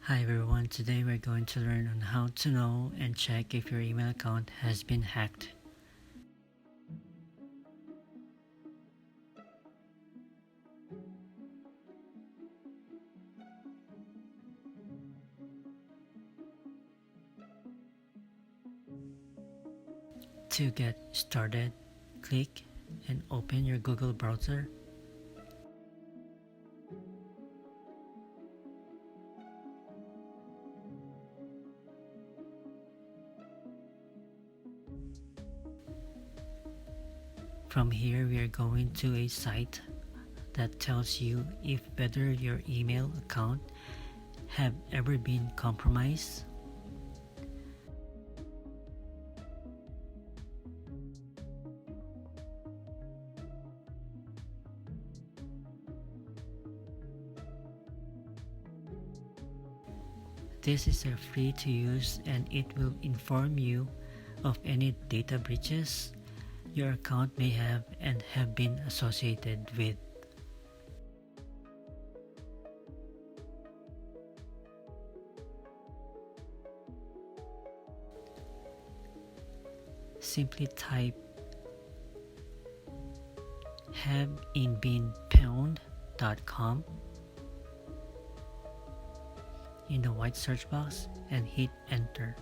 Hi everyone, today we're going to learn on how to know and check if your email account has been hacked. To get started, click and open your Google browser. From here, we are going to a site that tells you if whether your email account have ever been compromised. This is a free to use and it will inform you of any data breaches your account may have and have been associated with. Simply type haveinbeenpwned.com in the white search box and hit enter.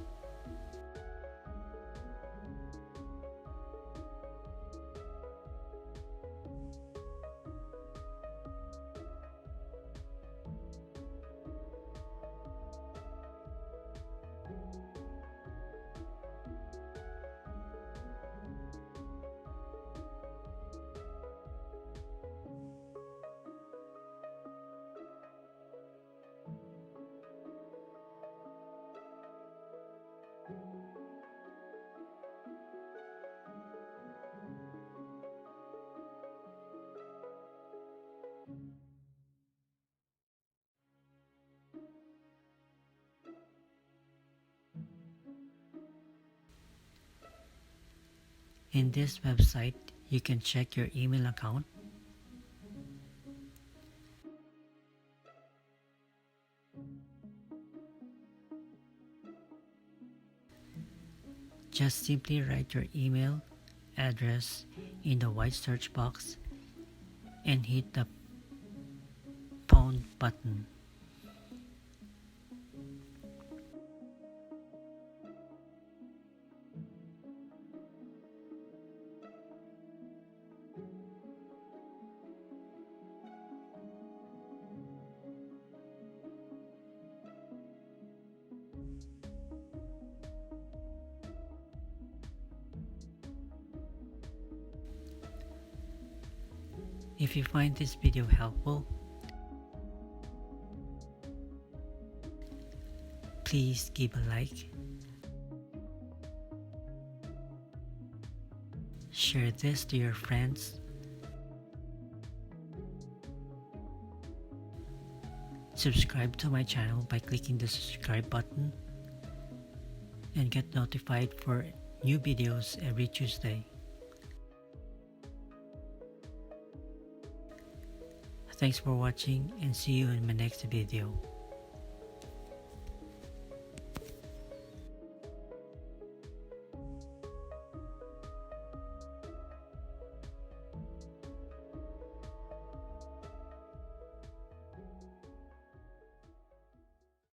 In this website, you can check your email account, just simply write your email address in the white search box and hit the pound button. If you find this video helpful, please give a like, share this to your friends, subscribe to my channel by clicking the subscribe button, and get notified for new videos every Tuesday. Thanks for watching and see you in my next video.